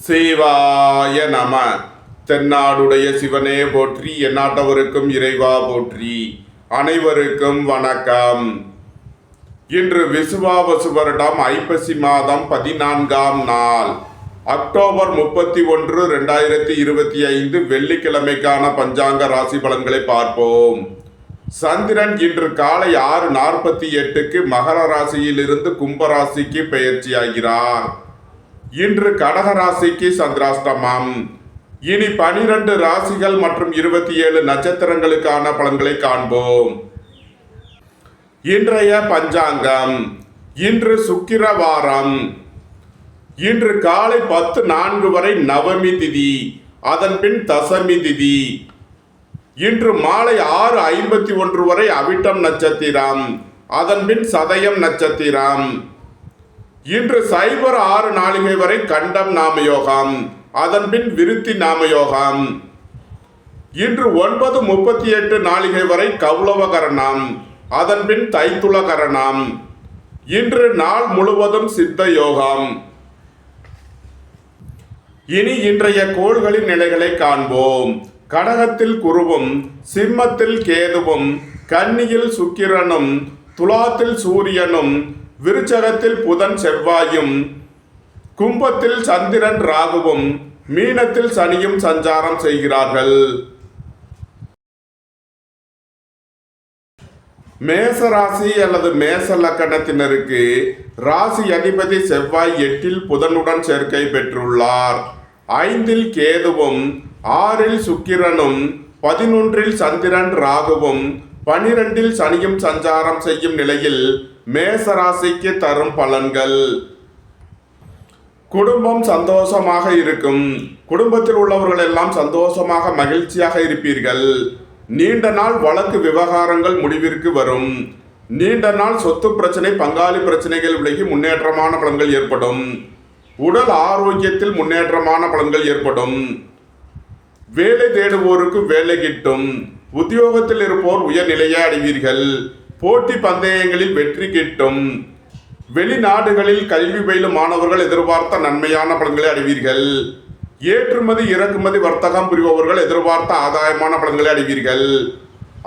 சிவாய நம. தென்னாடுடைய சிவனே போற்றி, எந்நாட்டவருக்கும் இறைவா போற்றி. அனைவருக்கும் வணக்கம். இன்று விசுவாவசு வருடம் ஐப்பசி மாதம் 14ஆம் நாள், அக்டோபர் 31, 2025 வெள்ளிக்கிழமைக்கான பஞ்சாங்க ராசி பலன்களை பார்ப்போம். சந்திரன் இன்று காலை 6:48க்கு மகர ராசியிலிருந்து கும்பராசிக்கு பெயர்ச்சியாகிறார். இன்று கடகராசிக்கு சந்திராஷ்டமம். இனி 12 ராசிகள் மற்றும் 27 நட்சத்திரங்களுக்கான பலன்களை காண்போம். இன்றைய பஞ்சாங்கம். இன்று சுக்கிரவாரம். இன்று காலை 10:04 வரை நவமி திதி, அதன் பின் தசமி திதி. இன்று மாலை 6:51 வரை அவிட்டம் நட்சத்திரம், அதன் பின் சதயம் நட்சத்திரம். இன்று 06 நாளிகை வரை கண்டம் நாமயோகம், அதன் பின் விருத்தி நாமயோகம். இன்று 9:38 நாளிகை வரை கௌளவகரணம், அதன் பின் தைத்துளகரணம். இன்று நாள் முழுவதும் சித்த யோகம். இனி இன்றைய கோள்களின் நிலைகளை காண்போம். கடகத்தில் குருவும், சிம்மத்தில் கேதுவும், கன்னியில் சுக்கிரனும், துலாத்தில் சூரியனும், விருச்சகத்தில் புதன் செவ்வாயும், கும்பத்தில் சந்திரன் ராகுவும், மீனத்தில் சனியும் சஞ்சாரம் செய்கிறார்கள். மேச ராசி அல்லது மேச லக்கணத்தினருக்கு ராசி அதிபதி செவ்வாய் 8இல் புதனுடன் சேர்க்கை பெற்றுள்ளார். 5இல் கேதுவும், 6இல் சுக்கிரனும், 11இல் சந்திரன் ராகுவும், 12இல் சனியும் சஞ்சாரம் செய்யும் நிலையில் மேசராசிக்கு தரும் பலன்கள். குடும்பம் சந்தோஷமாக இருக்கும். குடும்பத்தில் உள்ளவர்கள் எல்லாம் சந்தோஷமாக மகிழ்ச்சியாக இருப்பீர்கள். நீண்ட நாள் வழக்கு விவகாரங்கள் முடிவிற்கு வரும். நீண்ட நாள் சொத்து பிரச்சனை, பங்காளி பிரச்சனைகள் விலகி முன்னேற்றமான பலன்கள் ஏற்படும். உடல் ஆரோக்கியத்தில் முன்னேற்றமான பலன்கள் ஏற்படும். வேலை தேடுவோருக்கு வேலை கிட்டும். உத்தியோகத்தில் இருப்போர் உயர்நிலையை அடைவீர்கள். போட்டி பந்தயங்களில் வெற்றி கிட்டும். வெளிநாடுகளில் கல்வி பயிலும் மாணவர்கள் எதிர்பார்த்த நன்மையான பலன்களை அடைவீர்கள். ஏற்றுமதி இறக்குமதி வர்த்தகம் புரிபவர்கள் எதிர்பார்த்த ஆதாயமான பலன்களை அடைவீர்கள்.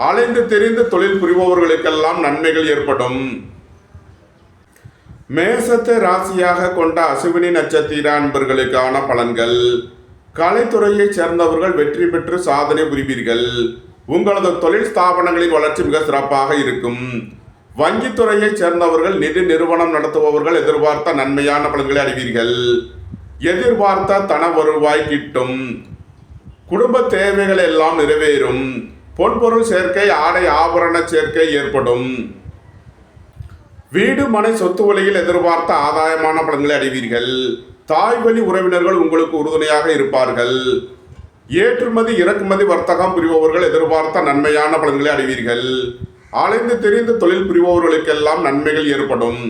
அலைந்து தெரிந்து தொழில் புரிபவர்களுக்கெல்லாம் நன்மைகள் ஏற்படும். மேசத்தை ராசியாக கொண்ட அசுவினி நட்சத்திர அன்பர்களுக்கான பலன்கள். கலைத்துறையை சேர்ந்தவர்கள் வெற்றி பெற்று சாதனை புரிவீர்கள். உங்களது தொழில் ஸ்தாபனங்களின் வளர்ச்சி மிக சிறப்பாக இருக்கும். வங்கித்துறையை சேர்ந்தவர்கள், நிதி நிறுவனம் நடத்துபவர்கள் எதிர்பார்த்த நன்மையான பலன்களை அடைவீர்கள். எதிர்பார்த்த தன வருவாய் கிட்டும். குடும்ப தேவைகள் எல்லாம் நிறைவேறும். பொன்பொருள் சேர்க்கை, ஆடை ஆபரண சேர்க்கை ஏற்படும். வீடு மனை சொத்து வழியில் எதிர்பார்த்த ஆதாயமான பலன்களை அடைவீர்கள். தாய் வழி உறவினர்கள் உங்களுக்கு உறுதுணையாக இருப்பார்கள். ஏற்றுமதி இறக்குமதி வர்த்தகம் புரிபவர்கள் எதிர்பார்த்த நன்மையான பலன்களை அடைவீர்கள். அலைந்து தெரிந்து தொழில் புரிபவர்களுக்கெல்லாம் நன்மைகள் ஏற்படும்.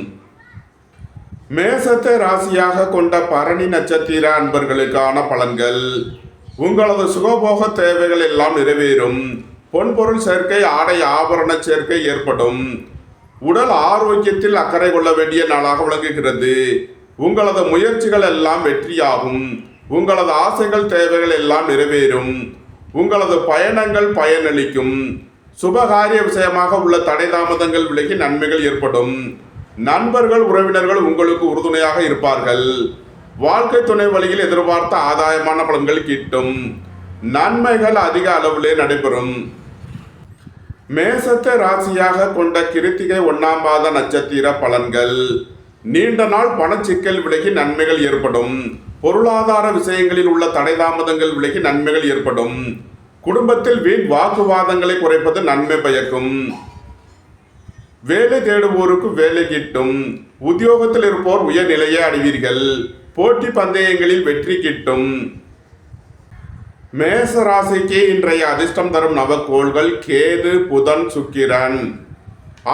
மேசத்தை ராசியாக கொண்ட பரணி நட்சத்திர அன்பர்களுக்கான பலன்கள். உங்களது சுகபோக தேவைகள் எல்லாம் நிறைவேறும். பொன்பொருள் சேர்க்கை, ஆடை ஆபரண சேர்க்கை ஏற்படும். உடல் ஆரோக்கியத்தில் அக்கறை கொள்ள வேண்டிய நாளாக விளங்குகிறது. உங்களது முயற்சிகள் எல்லாம் வெற்றியாகும். உங்களது ஆசைகள் தேவைகள் எல்லாம் நிறைவேறும். உங்களது பயணங்கள் பயனளிக்கும். சுபகாரிய விஷயமாக உள்ள தடை தாமதங்கள் விலகி நன்மைகள் ஏற்படும். நண்பர்கள் உறவினர்கள் உங்களுக்கு உறுதுணையாக இருப்பார்கள். வாழ்க்கை துணை வழியில் எதிர்பார்த்த ஆதாயமான பலன்கள் கிட்டும். நன்மைகள் அதிக அளவிலே நடைபெறும். மேசத்தை ராசியாக கொண்ட கிருத்திகை 1ஆம் பாத நட்சத்திர பலன்கள். நீண்ட நாள் பணச்சிக்கல் விலகி நன்மைகள் ஏற்படும். பொருளாதார விஷயங்களில் உள்ள தடை தாமதங்கள் விலகி நன்மைகள் ஏற்படும். குடும்பத்தில் வீண் வாக்குவாதங்களை குறைப்பது நன்மை பயக்கும். வேலை தேடுவோருக்கு வேலை கிட்டும். உத்தியோகத்தில் இருப்போர் உயர்நிலையை அடைவீர்கள். போட்டி பந்தயங்களில் வெற்றி கிட்டும். மேச ராசிக்கு இன்றைய அதிர்ஷ்டம் தரும் நவக்கோள்கள் கேது, புதன், சுக்கிரன்.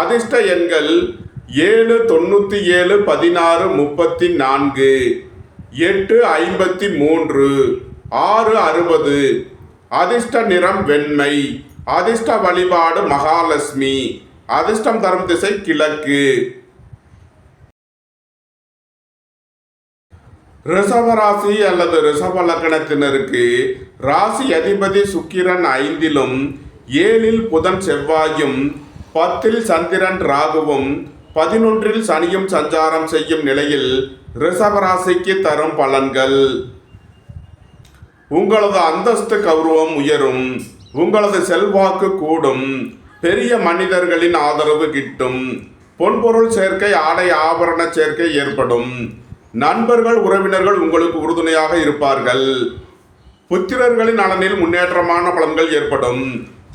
அதிர்ஷ்ட எண்கள் 7, 97, 16, 34, 8, 53, 6, 60. அதிர்ஷ்ட நிறம் வெண்மை. அதிர்ஷ்ட வழிபாடு மகாலட்சுமி. அதிர்ஷ்டம் தரும் திசை கிழக்கு. ரிஷபராசி அல்லது ரிஷப லக்னத்தினருக்கு ராசி அதிபதி சுக்கிரன் 5லும் 7ல் புதன் செவ்வாயும் 10ல் சந்திரன் ராகுவும் 11ல் சனியும் சஞ்சாரம் செய்யும் நிலையில் ரிஷபராசிக்கு தரும் பலன்கள். உங்களது அந்தஸ்து கௌரவம் உயரும், உங்களது செல்வாக்கு கூடும், பெரிய மனிதர்களின் ஆதரவு கிட்டும், பொன்பொருள் சேர்க்கை ஆடை ஆபரண சேர்க்கை ஏற்படும், நண்பர்கள் உறவினர்கள் உங்களுக்கு உறுதுணையாக இருப்பார்கள், புத்திரர்களின் நலனில் முன்னேற்றமான பலன்கள் ஏற்படும்,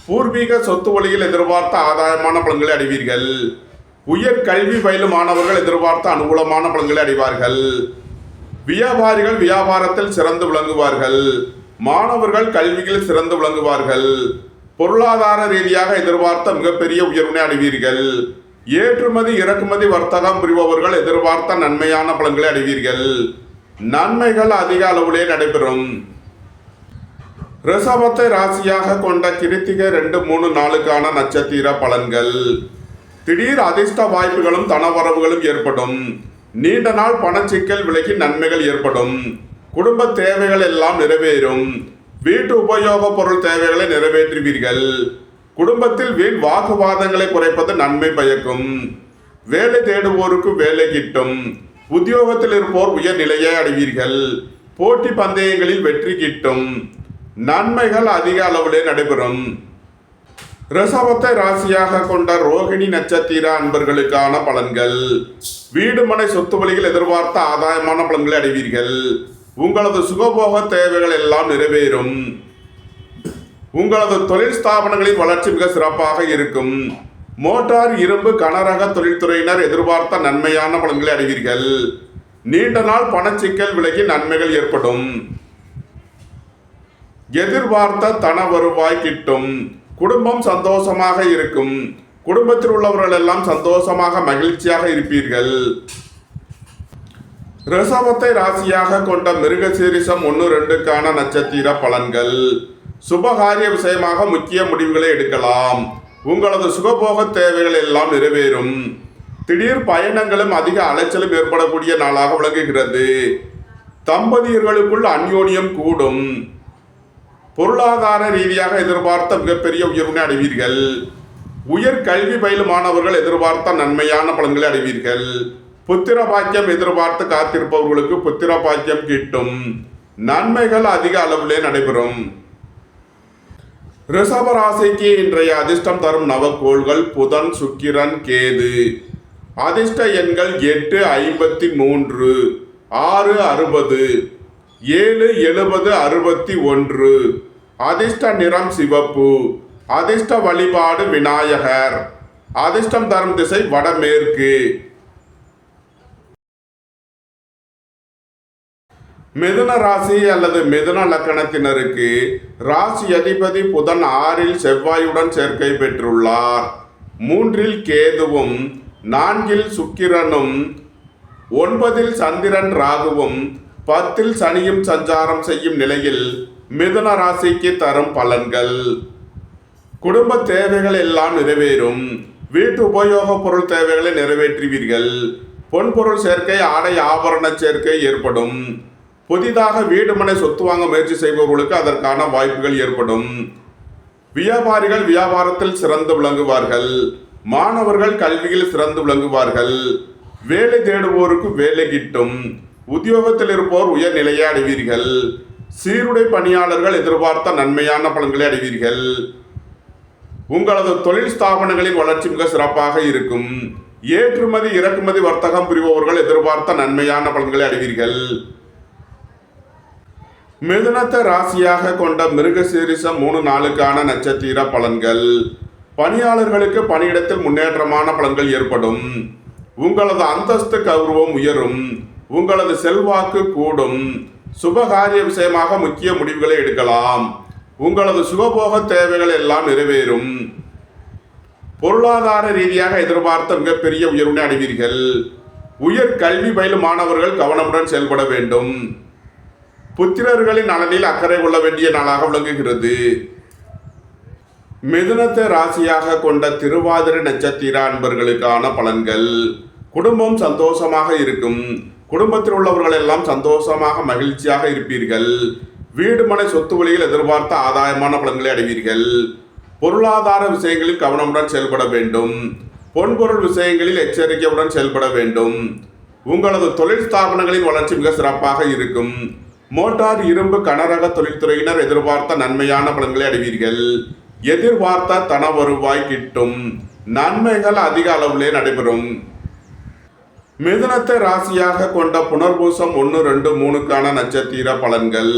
பூர்வீக சொத்து வழியில் எதிர்பார்த்த ஆதாயமான பலன்களை அடைவீர்கள், உயர் கல்வி பயிலும் மாணவர்கள் எதிர்பார்த்த அனுகூலமான பலன்களை அடைவார்கள், வியாபாரிகள் வியாபாரத்தில் சிறந்து விளங்குவார்கள், மாணவர்கள் கல்வியில் சிறந்து விளங்குவார்கள், பொருளாதார ரீதியாக எதிர்பார்த்த மிகப்பெரிய உயர்வினை அடைவீர்கள், ஏற்றுமதி இறக்குமதி வர்த்தகம் புரிபவர்கள் எதிர்பார்த்த நன்மையான பலன்களை அடைவீர்கள், நன்மைகள் அதிக அளவிலே நடைபெறும். ரிஷபத்தை ராசியாக கொண்ட கிருத்திகை 2, 3, 4க்கான நட்சத்திர பலன்கள். திடீர் அதிர்ஷ்ட வாய்ப்புகளும் தனவரவுகளும் ஏற்படும், நீண்ட நாள் பணச்சிக்கல் விலகி நன்மைகள் ஏற்படும், குடும்ப தேவைகள் எல்லாம் நிறைவேறும், வீட்டு உபயோக பொருள் தேவைகளை நிறைவேற்றுவீர்கள், குடும்பத்தில் வீண் வாக்குவாதங்களை குறைப்பது நன்மை பயக்கும், வேலை தேடுவோருக்கு வேலை கிட்டும், உத்தியோகத்தில் இருப்போர் உயர் நிலையை அடைவீர்கள், போட்டி பந்தயங்களில் வெற்றி கிட்டும், நன்மைகள் அதிக அளவிலே நடைபெறும். ரிஷபத்தை ராசியாக கொண்ட ரோகிணி நட்சத்திர அன்பர்களுக்கான பலன்கள். வீடு மனை சொத்து வழியில் எதிர்பார்த்த ஆதாயமான பலன்களை அடைவீர்கள், உங்களது சுகபோக தேவைகள் எல்லாம் நிறைவேறும், உங்களது தொழில் ஸ்தாபனங்களின் வளர்ச்சி மிக சிறப்பாக இருக்கும், மோட்டார் இரும்பு கனரக தொழில்துறையினர் எதிர்பார்த்த நன்மையான பலன்களை அடைவீர்கள், நீண்ட நாள் பணச்சிக்கல் விலகி நன்மைகள் ஏற்படும், எதிர்பார்த்த தன வருவாய் கிட்டும், குடும்பம் சந்தோஷமாக இருக்கும், குடும்பத்தில் உள்ளவர்கள் எல்லாம் சந்தோஷமாக மகிழ்ச்சியாக இருப்பீர்கள். ரிஷபத்தை ராசியாக கொண்ட மிருகசீரிஷம் 1, 2க்கான நட்சத்திர பலன்கள். சுபகாரிய விஷயமாக முக்கிய முடிவுகளை எடுக்கலாம், உங்களது சுகபோக தேவைகள் எல்லாம் நிறைவேறும், திடீர் பயணங்களும் அதிக அலைச்சலும் ஏற்படக்கூடிய நாளாக விளங்குகிறது, தம்பதியர்களுக்குள் அந்யோன்யம் கூடும், பொருளாதார ரீதியாக எதிர்பார்த்த மிகப்பெரிய உயர்வினை அடைவீர்கள், உயர் கல்வி பயிலும் மாணவர்கள் எதிர்பார்த்த நன்மையான பலன்களை அடைவீர்கள், புத்திர பாக்கியம் எதிர்பார்த்து காத்திருப்பவர்களுக்கு புத்திர பாக்கியம் கிட்டும், நன்மைகள் அதிக அளவிலே நடைபெறும். ரிஷப ராசிக்கு இன்றைய அதிர்ஷ்டம் தரும் நவக்கோள்கள் புதன், சுக்கிரன், கேது. அதிர்ஷ்ட எண்கள் 8, 53, 6, 60, 7, 70, 61. அதிர்ஷ்ட நிறம் சிவப்பு. அதிர்ஷ்ட வழிபாடு விநாயகர். அதிர்ஷ்டம் தரும் திசை வடமேற்கு. மிதுன ராசி அல்லது மிதுன லக்கணத்தினருக்கு ராசி அதிபதி புதன் 6ல் செவ்வாயுடன் சேர்க்கை பெற்றுள்ளார், 3ல் கேதுவும் 4ல் சுக்கிரனும் 9ல் சந்திரன் ராகுவும் 10ல் சனியும் சஞ்சாரம் செய்யும் நிலையில் மிதுன ராசிக்கு தரும் பலன்கள். குடும்ப தேவைகள் எல்லாம் நிறைவேறும், வீட்டு உபயோக பொருள் தேவைகளை நிறைவேற்றுவீர்கள், பொன்பொருள் சேர்க்கை ஆடை ஆபரண சேர்க்கை ஏற்படும், புதிதாக வீடு மனை சொத்து வாங்க முயற்சி செய்பவர்களுக்கு அதற்கான வாய்ப்புகள் ஏற்படும், வியாபாரிகள் வியாபாரத்தில் சிறந்து விளங்குவார்கள், மாணவர்கள் கல்வியில் சிறந்து விளங்குவார்கள், வேலை தேடுவோருக்கு வேலை கிட்டும், உத்தியோகத்தில் இருப்போர் உயர் நிலையை அடைவீர்கள், சீருடை பணியாளர்கள் எதிர்பார்த்த நன்மையான பலன்களை அடைவீர்கள், உங்களது தொழில் ஸ்தாபனங்களின் வளர்ச்சி மிக சிறப்பாக இருக்கும், ஏற்றுமதி இறக்குமதி வர்த்தகம் புரிபவர்கள் எதிர்பார்த்த நன்மையான பலன்களை அடைவீர்கள். மிதுனத்தை ராசியாக கொண்ட மிருகசீரிஷம் 3, 4க்கான நட்சத்திர பலன்கள். பணியாளர்களுக்கு பணியிடத்தில் முன்னேற்றமான பலன்கள் ஏற்படும், உங்களது அந்தஸ்து கௌரவம் உயரும், உங்களது செல்வாக்கு கூடும், சுபகாரிய விஷயமாக முக்கிய முடிவுகளை எடுக்கலாம், உங்களது சுகபோக தேவைகள் எல்லாம் நிறைவேறும், பொருளாதார ரீதியாக எதிர்பார்த்த மிகப்பெரிய உயர்வினை அடைவீர்கள், உயர் கல்வி பயிலும் மாணவர்கள் கவனமுடன் செயல்பட வேண்டும், புத்திரர்களின் நலனில் அக்கறை கொள்ள வேண்டிய நாளாக விளங்குகிறது. மிதுனத்தை ராசியாக கொண்ட திருவாதிரை நட்சத்திர அன்பர்களுக்கான பலன்கள். குடும்பம் சந்தோஷமாக இருக்கும், குடும்பத்தில் உள்ளவர்கள் எல்லாம் சந்தோஷமாக மகிழ்ச்சியாக இருப்பீர்கள். வீடு மனை சொத்து வழியில் எதிர்பார்த்த ஆதாயமான பலன்களை அடைவீர்கள். பொருளாதார விஷயங்களில் கவனமுடன் செயல்பட வேண்டும். பொன்பொருள் விஷயங்களில் எச்சரிக்கையுடன் செயல்பட வேண்டும். உங்களது தொழில் ஸ்தாபனங்களின் வளர்ச்சி மிக சிறப்பாக இருக்கும். மோட்டார், இரும்பு, கனரக தொழில்துறையினர் எதிர்பார்த்த நன்மையான பலன்களை அடைவீர்கள். எதிர்பார்த்த தன வருவாய் கிட்டும். நன்மைகள் அதிக அளவிலே நடைபெறும். மிதுனத்தை ராசியாக கொண்ட புனர்பூசம் 1, 2, 3க்கான நட்சத்திர பலன்கள்.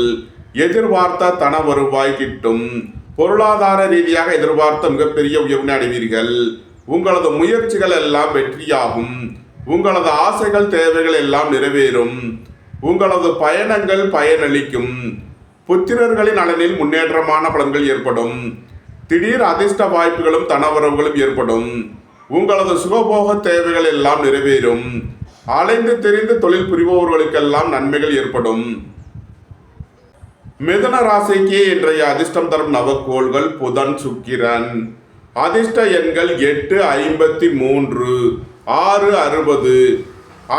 எதிர்பார்த்த தன வருவாய் கிட்டும். பொருளாதார ரீதியாக எதிர்பார்த்த மிகப்பெரிய உயர்வினை அடைவீர்கள். உங்களது முயற்சிகள் எல்லாம் வெற்றியாகும். உங்களது ஆசைகள், தேவைகள் எல்லாம் நிறைவேறும். உங்களது பயணங்கள் பயனளிக்கும். புத்திரர்களின் நலனில் முன்னேற்றமான பலன்கள் ஏற்படும். திடீர் அதிர்ஷ்ட வாய்ப்புகளும் தனவரவுகளும் ஏற்படும். உங்களது சுகபோக தேவைகள் எல்லாம் நிறைவேறும். அலைந்து தெரிந்து தொழில் புரிபவர்களுக்கெல்லாம் நன்மைகள் ஏற்படும். மிதுன ராசிக்கு இன்றைய அதிர்ஷ்டம் தரும் நவக்கோள்கள் புதன், சுக்கிரன். அதிர்ஷ்ட எண்கள் 8, 53, 6, 60.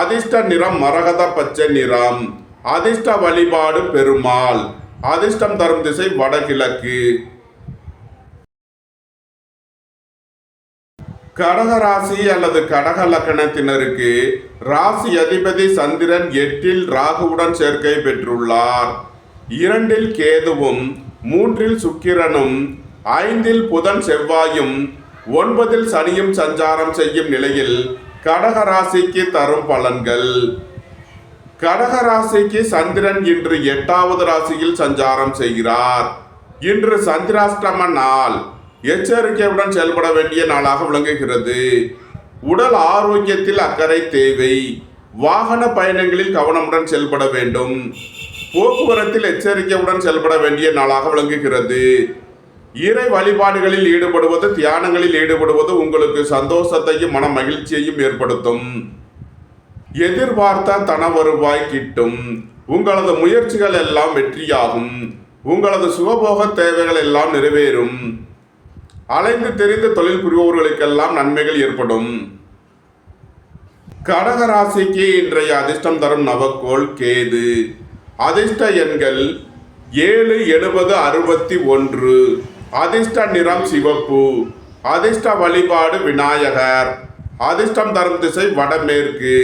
அதிர்ஷ்ட நிறம் மரகத பச்சை நிறம். அதிர்ஷ்ட வழிபாடு பெருமாள். அதிர்ஷ்டம் தரும் திசை வடகிழக்கு. கடக ராசி அல்லது கடக லக்கணத்தினருக்கு ராசி அதிபதி சந்திரன் 8ல் ராகுவுடன் சேர்க்கை பெற்றுள்ளார். 2ல் கேதுவும், 3ல் சுக்கிரனும், 5ல் புதன் செவ்வாயும், 9ல் சனியும் சஞ்சாரம் செய்யும் நிலையில் கடக ராசிக்கு தரும் பலன்கள். கடக ராசிக்கு சந்திரன் இன்று 8வது ராசியில் சஞ்சாரம் செய்கிறார். இன்று சந்திராஷ்டம நாள். எச்சரிக்கையுடன் செயல்பட வேண்டிய நாளாக விளங்குகிறது. உடல் ஆரோக்கியத்தில் அக்கறை தேவை. வாகன பயணங்களில் கவனமுடன் செயல்பட வேண்டும். போக்குவரத்தில் எச்சரிக்கையுடன் செயல்பட வேண்டிய நாளாக விளங்குகிறது. இறை வழிபாடுகளில் ஈடுபடுவது, தியானங்களில் ஈடுபடுவது உங்களுக்கு சந்தோஷத்தையும் மன மகிழ்ச்சியையும் ஏற்படுத்தும். எதிர்பார்த்த தன வருவாய் கிட்டும். உங்களது முயற்சிகள் எல்லாம் வெற்றியாகும். உங்களது சுகபோக தேவைகள் எல்லாம் நிறைவேறும். அலைந்து தெரிந்து தொழில் புரிபவர்களுக்கெல்லாம் நன்மைகள் ஏற்படும். கடக ராசிக்கு இன்றைய அதிர்ஷ்டம் தரும் நவக்கோள் கேது. அதிர்ஷ்ட எண்கள் 7, 70, 61. அதிர்ஷ்ட நிறம் சிவப்பு. அதிர்ஷ்ட வழிபாடு விநாயகர். அதிர்ஷ்டம் தரும் திசை வடமேற்கு.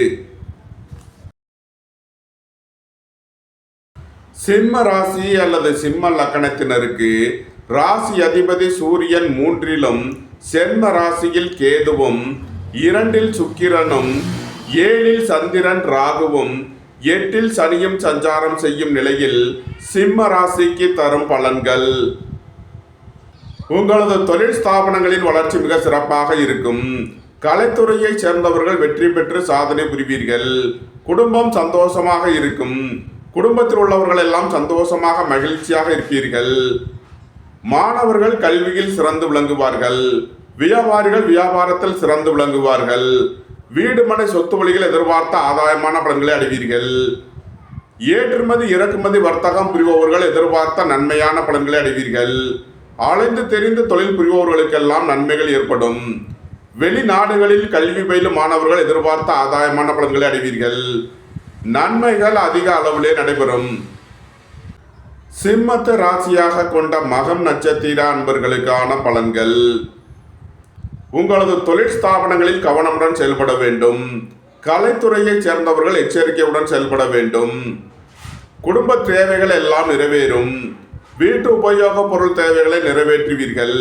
சிம்ம ராசி அல்லது சிம்ம லக்கணத்தினருக்கு ராசி அதிபதி சூரியன் 3லும், சென்ம ராசியில் கேதுவும், 2ல் சுக்கிரனும், 7ல் சந்திரன் ராகுவும், 8ல் சனியும் சஞ்சாரம் செய்யும் நிலையில் சிம்ம ராசிக்கு தரும் பலன்கள். உங்களது தொழில் ஸ்தாபனங்களின் வளர்ச்சி மிக சிறப்பாக இருக்கும். கலைத்துறையை சேர்ந்தவர்கள் வெற்றி பெற்று சாதனை புரிவீர்கள். குடும்பம் சந்தோஷமாக இருக்கும். குடும்பத்தில் உள்ளவர்கள் எல்லாம் சந்தோஷமாக மகிழ்ச்சியாக இருப்பீர்கள். மாணவர்கள் கல்வியில் சிறந்து விளங்குவார்கள். வியாபாரிகள் வியாபாரத்தில் சிறந்து விளங்குவார்கள். வீடு மனை சொத்து வழிகள் எதிர்பார்த்த ஆதாயமான பலன்களை அடைவீர்கள். ஏற்றுமதி இறக்குமதி வர்த்தகம் புரிபவர்கள் எதிர்பார்த்த நன்மையான பலன்களை அடைவீர்கள். அலைந்து தெரிந்து தொழில் புரிபவர்களுக்கெல்லாம் நன்மைகள் ஏற்படும். வெளிநாடுகளில் கல்வி பயிலும் மாணவர்கள் எதிர்பார்த்த ஆதாயமான பலன்களை அடைவீர்கள். நன்மைகள் அதிக அளவிலே நடைபெறும். சிம்மத்தை ராசியாக கொண்ட மகம் நட்சத்திர அன்பர்களுக்கான பலன்கள். உங்களது தொழில் ஸ்தாபனங்களில் கவனமுடன் செயல்பட வேண்டும். கலைத்துறையைச் சேர்ந்தவர்கள் எச்சரிக்கையுடன் செயல்பட வேண்டும். குடும்ப தேவைகள் எல்லாம் நிறைவேறும். வீட்டு உபயோக பொருள் தேவைகளை நிறைவேற்றுவீர்கள்.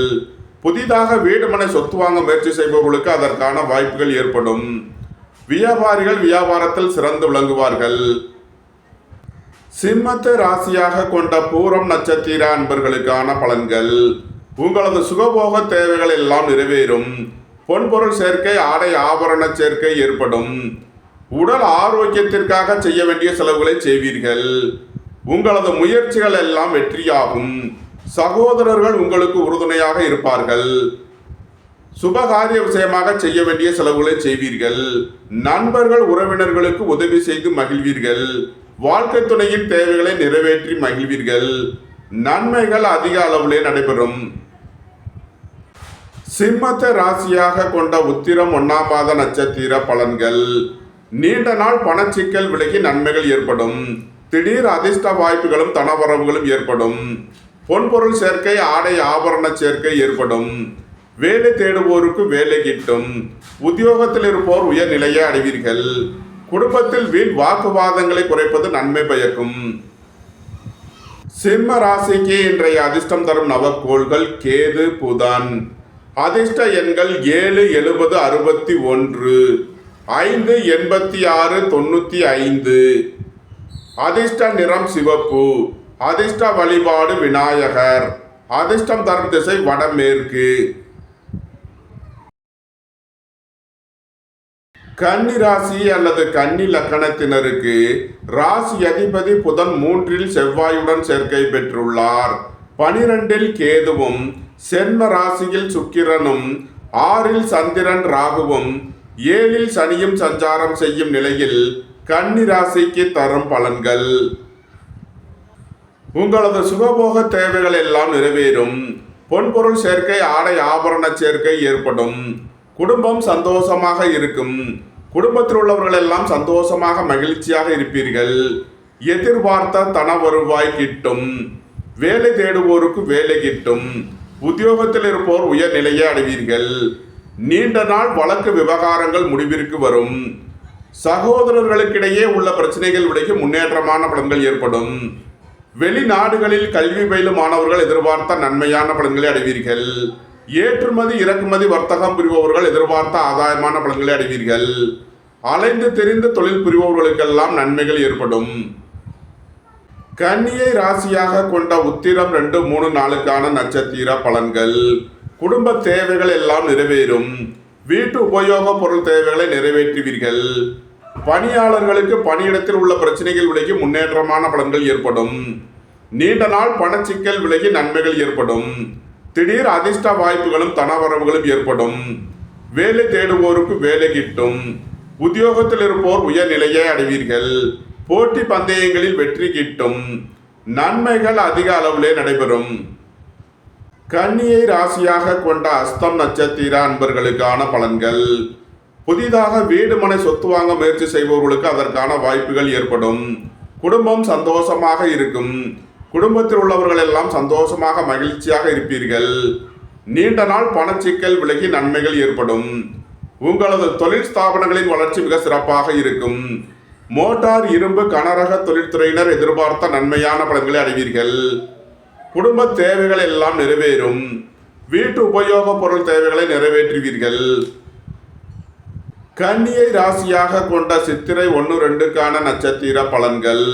புதிதாக வீடு மனை சொத்து வாங்க முயற்சி செய்பவர்களுக்கு அதற்கான வாய்ப்புகள் ஏற்படும். வியாபாரிகள் வியாபாரத்தில் சிறந்து விளங்குவார்கள். சிம்மத்தை ராசியாக கொண்ட பூரம் நட்சத்திர அன்பர்களுக்கான பலன்கள். உங்களது சுகபோக தேவைகள் எல்லாம் நிறைவேறும். பொன்பொருள் சேர்க்கை, ஆடை ஆபரண சேர்க்கை ஏற்படும். உடல் ஆரோக்கியத்திற்காக செய்ய வேண்டிய செலவுகளை செய்வீர்கள். உங்களது முயற்சிகள் எல்லாம் வெற்றியாகும். சகோதரர்கள் உங்களுக்கு உறுதுணையாக இருப்பார்கள். சுபகாரிய விஷயமாக செய்ய வேண்டிய செலவுகளை செய்வீர்கள். நண்பர்கள் உறவினர்களுக்கு உதவி செய்து மகிழ்வீர்கள். வாழ்க்கை துணையின் தேவைகளை நிறைவேற்றி மகிழ்வீர்கள். நன்மைகள் அதிக அளவிலே நடைபெறும். சிம்மத்தை ராசியாக கொண்ட உத்திரம் 1ஆம் பாத நட்சத்திர பலன்கள். நீண்ட நாள் பணச்சிக்கல் விலகி நன்மைகள் ஏற்படும். திடீர் அதிர்ஷ்ட வாய்ப்புகளும் தனவரவுகளும் ஏற்படும். பொன்பொருள் சேர்க்கை, ஆடை ஆபரண சேர்க்கை ஏற்படும். வேலை தேடுவோருக்கு வேலை கிட்டும். உத்தியோகத்தில் இருப்போர் உயர்நிலையை அடைவீர்கள். குடும்பத்தில் வீண் வாக்குவாதங்களை குறைப்பது நன்மை பயக்கும். சிம்ம ராசிக்கு இன்றைய அதிர்ஷ்டம் தரும் நவக்கோள்கள் கேது, புதன். அதிர்ஷ்ட எண்கள் 7, 70, 61, 5, 86, 95. அதிர்ஷ்ட நிறம் சிவப்பு. அதிர்ஷ்ட வழிபாடு விநாயகர். அதிர்ஷ்டம் தரும் திசை வடமேற்கு. கன்னி ராசி அல்லது கன்னி லக்கணத்தினருக்கு ராசி அதிபதி புதன் 3இல் செவ்வாயுடன் சேர்க்கை பெற்றுள்ளார். 12இல் கேதுவும், சென்ம ராசியில் சுக்கிரனும், 6இல் சந்திரன் ராகுவும், 7இல் சனியும் சஞ்சாரம் செய்யும் நிலையில் கன்னி ராசிக்கு தரும் பலன்கள். உங்களது சுகபோக தேவைகள் எல்லாம் நிறைவேறும். பொன்பொருள் சேர்க்கை, ஆடை ஆபரண சேர்க்கை ஏற்படும். குடும்பம் சந்தோஷமாக இருக்கும். குடும்பத்தில் உள்ளவர்கள் எல்லாம் சந்தோஷமாக மகிழ்ச்சியாக இருப்பீர்கள். எதிர்பார்த்த தன வருவாய் கிட்டும். வேலை தேடுவோருக்கு வேலை கிட்டும். உத்தியோகத்தில் இருப்போர் உயர்நிலையை அடைவீர்கள். நீண்ட நாள் வழக்கு விவகாரங்கள் முடிவிற்கு வரும். சகோதரர்களுக்கிடையே உள்ள பிரச்சனைகள் விலகி முன்னேற்றமான பலன்கள் ஏற்படும். வெளிநாடுகளில் கல்வி பயிலும் மாணவர்கள் எதிர்பார்த்த நன்மையான பலன்களை அடைவீர்கள். ஏற்றுமதி இறக்குமதி வர்த்தகம் புரிபவர்கள் எதிர்பார்த்த ஆதாயமான பலன்களை அடைவீர்கள். அலைந்து தெரிந்து தொழில் புரிபவர்களுக்கெல்லாம் நன்மைகள் ஏற்படும். கன்னியை ராசியாக கொண்ட உத்திரம் 2, 3, 4க்கான நட்சத்திர பலன்கள். குடும்ப தேவைகள் எல்லாம் நிறைவேறும். வீட்டு உபயோக பொருள் தேவைகளை நிறைவேற்றுவீர்கள். பணியாளர்களுக்கு பணியிடத்தில் உள்ள பிரச்சனைகள் விலகி முன்னேற்றமான பலன்கள் ஏற்படும். நீண்ட நாள் பணச்சிக்கல் விலகி நன்மைகள் ஏற்படும். திடீர் அதிர்ஷ்ட வாய்ப்புகளும் தனவரவுகளும் ஏற்படும். வேலை தேடுவோருக்கு வேலை கிட்டும். உத்தியோகத்தில் இருப்போர் உயர்நிலையை அடைவீர்கள். போட்டி பந்தயங்களில் வெற்றி கிட்டும். நன்மைகள் அதிக அளவிலே நடைபெறும். கன்னியை ராசியாக கொண்ட அஸ்தம் நட்சத்திர அன்பர்களுக்கான பலன்கள். புதிதாக வீடு மனை சொத்து வாங்க முயற்சி செய்பவர்களுக்கு அதற்கான வாய்ப்புகள் ஏற்படும். குடும்பம் சந்தோஷமாக இருக்கும். குடும்பத்தில் உள்ளவர்கள் எல்லாம் சந்தோஷமாக மகிழ்ச்சியாக இருப்பீர்கள். நீண்ட நாள் பணச்சிக்கல் விலகி நன்மைகள் ஏற்படும். உங்களது தொழில் ஸ்தாபனங்களின் வளர்ச்சி மிக சிறப்பாக இருக்கும். மோட்டார், இரும்பு, கனரக தொழில்துறையினர் எதிர்பார்த்த நன்மையான பலன்களை அடைவீர்கள். குடும்ப தேவைகள் எல்லாம் நிறைவேறும். வீட்டு உபயோக பொருள் தேவைகளை நிறைவேற்றுவீர்கள். கன்னியை ராசியாக கொண்ட சித்திரை 1, 2க்கான நட்சத்திர பலன்கள்.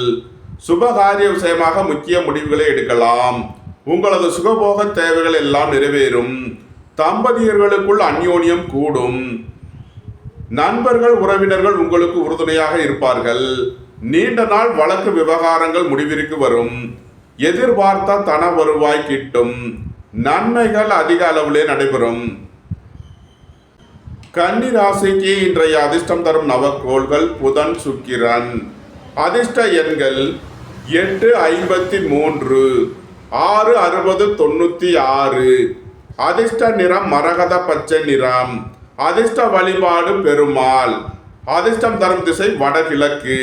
சுபகாரிய விஷயமாக முக்கிய முடிவுகளை எடுக்கலாம். உங்களது சுகபோக தேவைகள் எல்லாம் நிறைவேறும். தம்பதியர்களுக்குள் அந்யோன்யம் கூடும். நண்பர்கள், உறவினர்கள் உங்களுக்கு உறுதுணையாக இருப்பார்கள். நீண்ட நாள் வழக்கு விவகாரங்கள் முடிவிற்கு வரும். எதிர்பார்த்த தன வருவாய் கிட்டும். நன்மைகள் அதிக அளவிலே நடைபெறும். கன்னி ராசிக்கு இன்றைய அதிர்ஷ்டம் தரும் நவக்கோள்கள் புதன், சுக்கிரன். அதிர்ஷ்ட எண்கள் 8, 53, 6, 60, 96. அதிர்ஷ்ட நிறம் மரகத பச்சை நிறம். அதிர்ஷ்ட வழிபாடு பெருமாள். அதிர்ஷ்டம் தரும் திசை வடகிழக்கு.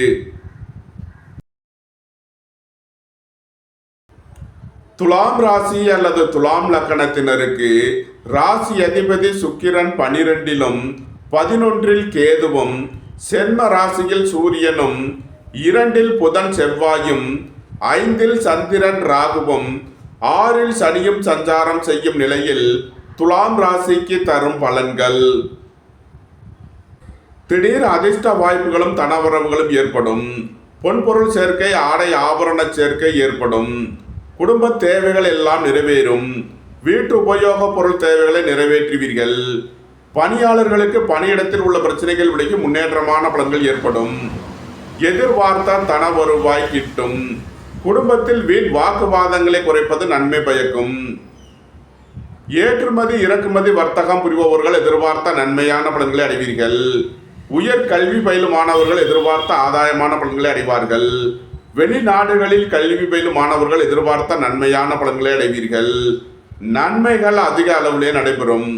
துலாம் ராசி அல்லது துலாம் லக்கணத்தினருக்கு ராசி அதிபதி சுக்கிரன் 12லும் 11இல் கேதுவும், சென்ம ராசியில் சூரியனும், 2இல் புதன் செவ்வாயும், 5இல் சந்திரன் ராகுவும், 6இல் சனியும் சஞ்சாரம் செய்யும் நிலையில் துலாம் ராசிக்கு தரும் பலன்கள். திடீர் அதிர்ஷ்ட வாய்ப்புகளும் தனவரவுகளும் ஏற்படும். பொன்பொருள் சேர்க்கை, ஆடை ஆபரண சேர்க்கை ஏற்படும். குடும்ப தேவைகள் எல்லாம் நிறைவேறும். வீட்டு உபயோக பொருள் தேவைகளை நிறைவேற்றுவீர்கள். பணியாளர்களுக்கு பணியிடத்தில் உள்ள பிரச்சனைகள் விலகி முன்னேற்றமான பலன்கள் ஏற்படும். எதிர்பார்த்த தன வருவாய் கிட்டும். குடும்பத்தில் வீண் வாக்குவாதங்களை குறைப்பது நன்மை பயக்கும். ஏற்றுமதி இறக்குமதி வர்த்தகம் புரிபவர்கள் எதிர்பார்த்த நன்மையான பலன்களை அடைவீர்கள். உயர் கல்வி பயிலும் மாணவர்கள் எதிர்பார்த்த ஆதாயமான பலன்களை அடைவார்கள். வெளிநாடுகளில் கல்வி பயிலும் மாணவர்கள் எதிர்பார்த்த நன்மையான பலன்களை அடைவீர்கள். நன்மைகள் அதிக அளவிலே நடைபெறும்.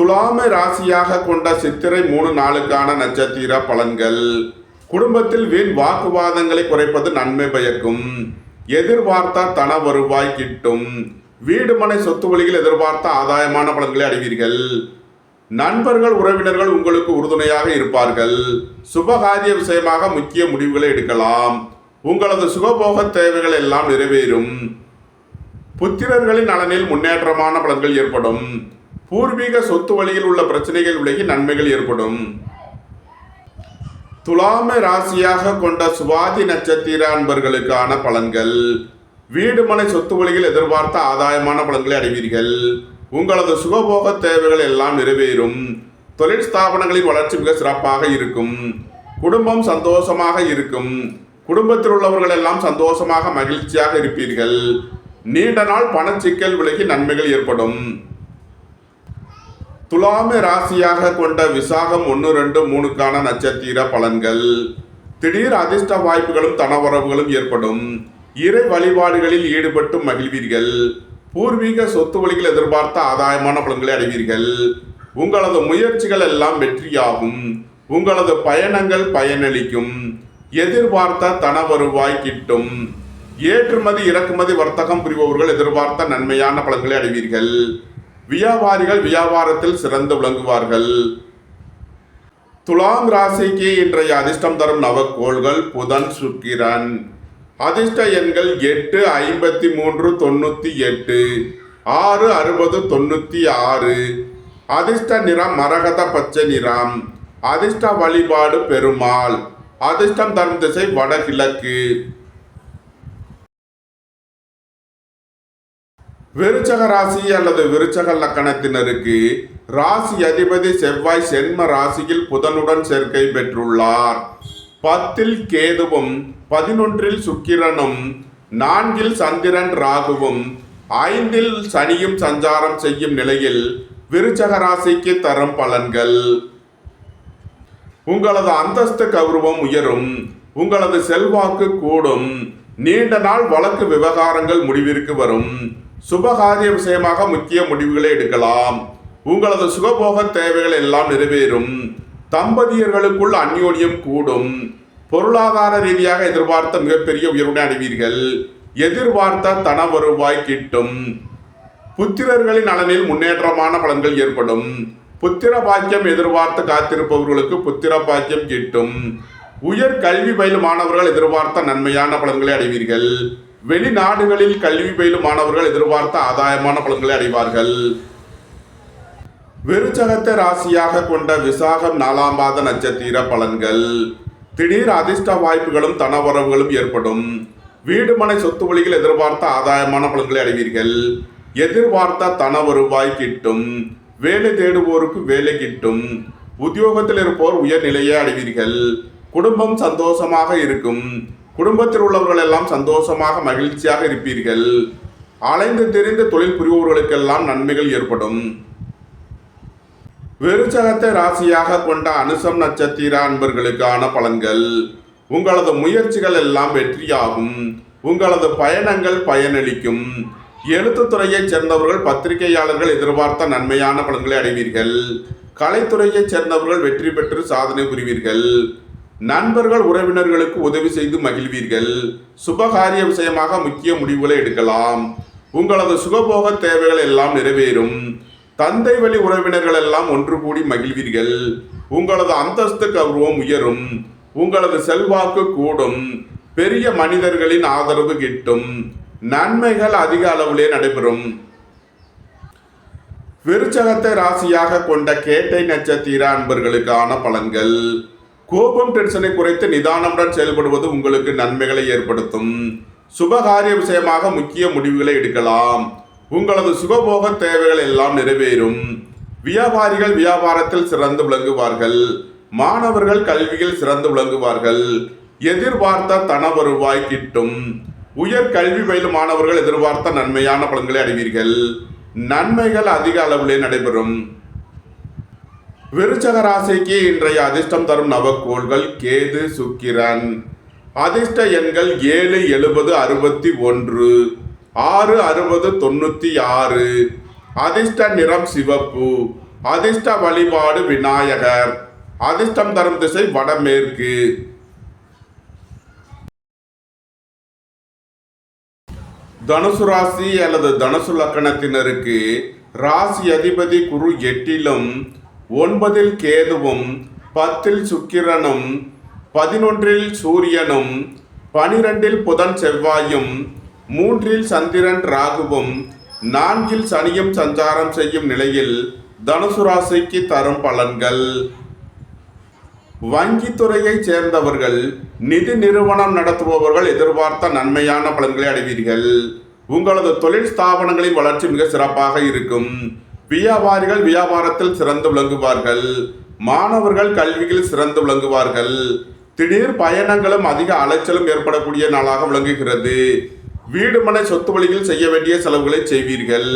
துலாமை ராசியாக கொண்ட சித்திரை 3 நாளுக்கான நட்சத்திர பலன்கள். குடும்பத்தில் வீண் வாக்குவாதங்களை குறைப்பது நன்மை பயக்கும். எதிர்பார்த்த தன வருவாய் கிட்டும். வீடு மனை சொத்து வழியில் எதிர்பார்த்த ஆதாயமான பலன்களை அடைவீர்கள். நண்பர்கள் உறவினர்கள் உங்களுக்கு உறுதுணையாக இருப்பார்கள். சுபகாரிய விஷயமாக முக்கிய முடிவுகளை எடுக்கலாம். உங்களது சுகபோக தேவைகள் எல்லாம் நிறைவேறும். புத்திரர்களின் நலனில் முன்னேற்றமான பலன்கள் ஏற்படும். பூர்வீக சொத்து வழியில் உள்ள பிரச்சனைகள் விலகி நன்மைகள் ஏற்படும். துலாமை ராசியாக கொண்ட சுவாதி நட்சத்திர அன்பர்களுக்கான பலன்கள். வீடு மனை சொத்து வழியில் எதிர்பார்த்த ஆதாயமான பலன்களை அடைவீர்கள். உங்களது சுகபோக தேவைகள் எல்லாம் நிறைவேறும். தொழில் ஸ்தாபனங்களின் வளர்ச்சி மிக சிறப்பாக இருக்கும். குடும்பம் சந்தோஷமாக இருக்கும். குடும்பத்தில் உள்ளவர்கள் எல்லாம் சந்தோஷமாக மகிழ்ச்சியாக இருப்பீர்கள். நீண்ட நாள் பணச்சிக்கல் விலகி நன்மைகள் ஏற்படும். துலாமை ராசியாக கொண்ட விசாகம் 1, 2, 3க்கான நட்சத்திர பலன்கள். திடீர் அதிர்ஷ்ட வாய்ப்புகளும் தனவரவுகளும் ஏற்படும். இறை வழிபாடுகளில் ஈடுபட்டு மகிழ்வீர்கள். பூர்வீக சொத்து வழியில் எதிர்பார்த்த ஆதாயமான பலன்களை அடைவீர்கள். உங்களது முயற்சிகள் எல்லாம் வெற்றியாகும். உங்களது பயணங்கள் பயனளிக்கும். எதிர்பார்த்த தன வருவாய் கிட்டும். ஏற்றுமதி இறக்குமதி வர்த்தகம் புரிபவர்கள் எதிர்பார்த்த நன்மையான பலன்களை அடைவீர்கள். வியாபாரிகள் வியாபாரத்தில் சிறந்து விளங்குவார்கள். துலாம் ராசிக்கு இன்றைய அதிர்ஷ்டம் தரும் நவக்கோள்கள் புதன், சுக்கிரன். அதிர்ஷ்ட எண்கள் 8, 53, 98, 6, 60, 96. அதிர்ஷ்ட நிறம் மரகத பச்சை நிறம். அதிர்ஷ்ட வழிபாடு பெருமாள். அதிர்ஷ்டம் தரும் திசை வடகிழக்கு. விருச்சக ராசி அல்லது விருச்சக லக்கணத்தினருக்கு ராசி அதிபதி செவ்வாய் சென்ம ராசியில் புதனுடன் சேர்க்கை பெற்றுள்ளார். 10ல் கேதுவும் 11ல் சுக்கிரனும் 4ல் சந்திரன் ராகுவும் 5ல் சனியும் சஞ்சாரம் செய்யும் நிலையில் விருச்சக ராசிக்கு தரும் பலன்கள். உங்களது அந்தஸ்து கௌரவம் உயரும். உங்களது செல்வாக்கு கூடும். நீண்ட நாள் வழக்கு விவகாரங்கள் முடிவிற்கு வரும். சுபகாரிய விஷயமாக முக்கிய முடிவுகளை எடுக்கலாம். உங்களது சுகபோக தேவைகள் எல்லாம் நிறைவேறும். தம்பதியர்களுக்குள் அந்யோன்யம் கூடும். பொருளாதார ரீதியாக எதிர்பார்த்த மிகப்பெரிய உயர்வுடன் அடைவீர்கள். எதிர்பார்த்த தன வருவாய் கிட்டும். புத்திரர்களின் நலனில் முன்னேற்றமான பலன்கள் ஏற்படும். புத்திர பாக்கியம் எதிர்பார்த்து காத்திருப்பவர்களுக்கு புத்திர பாக்கியம் கிட்டும். உயர் கல்வி பயிலும் மாணவர்கள் எதிர்பார்த்த நன்மையான பலன்களை அடைவீர்கள். வெளிநாடுகளில் கல்வி பயிலும் மாணவர்கள் எதிர்பார்த்த ஆதாயமான பலன்களை அடைவார்கள். விருச்சகத்தை ராசியாக கொண்ட விசாகம் 4ஆம் பாத நட்சத்திர பலன்கள். திடீர் அதிர்ஷ்ட வாய்ப்புகளும் தனவரவுகளும் ஏற்படும். வீடு மனை சொத்து வழியில் எதிர்பார்த்த ஆதாயமான பலன்களை அடைவீர்கள். எதிர்பார்த்த தன வருவாய் கிட்டும். வேலை தேடுவோருக்கு வேலை கிட்டும். உத்தியோகத்தில் இருப்போர் உயர்நிலையை அடைவீர்கள். குடும்பம் சந்தோஷமாக இருக்கும். குடும்பத்தில் உள்ளவர்கள் எல்லாம் சந்தோஷமாக மகிழ்ச்சியாக இருப்பீர்கள். அலைந்து தெரிந்து தொழில் புரிபவர்களுக்கெல்லாம் நன்மைகள் ஏற்படும். விருச்சகத்தை ராசியாக கொண்ட அனுசம் நட்சத்திர அன்பர்களுக்கான பலன்கள். உங்களது முயற்சிகள் எல்லாம் வெற்றியாகும். உங்களது பயணங்கள் பயனளிக்கும். எழுத்துத்துறையைச் சேர்ந்தவர்கள் பத்திரிகையாளர்கள் எதிர்பார்த்த நன்மையான பலன்களை அடைவீர்கள். கலைத்துறையைச் சேர்ந்தவர்கள் வெற்றி பெற்று சாதனை புரிவீர்கள். நண்பர்கள் உறவினர்களுக்கு உதவி செய்து மகிழ்வீர்கள். சுபகாரிய விஷயமாக முக்கிய முடிவுகளை எடுக்கலாம். உங்களது சுகபோக தேவைகள் எல்லாம் நிறைவேறும். தந்தை வழி உறவினர்கள் எல்லாம் ஒன்று கூடி மகிழ்வீர்கள். உங்களது அந்தஸ்து கௌரவம் உயரும். உங்களது செல்வாக்கு கூடும். பெரிய மனிதர்களின் ஆதரவு கிட்டும். நன்மைகள் அதிக அளவிலே நடைபெறும். விருச்சகத்தை ராசியாக கொண்ட கேட்டை நட்சத்திர அன்பர்களுக்கான பலன்கள். கோபம் டென்ஷனை குறைத்து நிதானமுடன் செயல்படுவது உங்களுக்கு நன்மைகளை ஏற்படுத்தும். சுபகாரிய விஷயமாக முக்கிய முடிவுகளை எடுக்கலாம். உங்களது சுகபோக தேவைகள் எல்லாம் நிறைவேறும். வியாபாரிகள் வியாபாரத்தில் சிறந்து விளங்குவார்கள். மாணவர்கள் கல்வியில் சிறந்து விளங்குவார்கள். எதிர்பார்த்த தன வருவாய் கிட்டும். உயர் கல்வி பயிலும் மாணவர்கள் எதிர்பார்த்த நன்மையான பலன்களை அடைவீர்கள். நன்மைகள் அதிக அளவிலே நடைபெறும். விருச்சக ராசிக்கு இன்றைய அதிர்ஷ்டம் தரும் நவக்கோள்கள் கேது, சுக்கிரன். அதிர்ஷ்ட எண்கள் 7, 70, 61, 6, 60, 96. அதிர்ஷ்ட நிறம் சிவப்பு. அதிர்ஷ்ட வழிபாடு விநாயகர். அதிர்ஷ்டம் தரும் திசை வடமேற்கு. தனுசு ராசி அல்லது தனுசு லக்கணத்தினருக்கு ராசி அதிபதி குரு 8லும் 9ல் கேதுவும் 10ல் சுக்கிரனும் 11ல் சூரியனும் 12ல் புதன் செவ்வாயும் 3ல் சந்திரன் ராகுவும் 4ல் சனியும் சஞ்சாரம் செய்யும் நிலையில் தனுசு ராசிக்கு தரும் பலன்கள். வங்கித்துறையை சேர்ந்தவர்கள், நிதி நிறுவனம் நடத்துபவர்கள் எதிர்பார்த்த நன்மையான பலன்களை அடைவீர்கள். உங்களது தொழில் ஸ்தாபனங்களின் வளர்ச்சி மிக சிறப்பாக இருக்கும். வியாபாரிகள் வியாபாரத்தில் சிறந்து விளங்குவார்கள். மாணவர்கள் கல்வியில் சிறந்து விளங்குவார்கள். திடீர் பயணங்களும் அதிக அலைச்சலும் ஏற்படக்கூடிய நாளாக விளங்குகிறது. வீடு மனை சொத்து வழியில் செய்ய வேண்டிய செலவுகளை செய்வீர்கள்.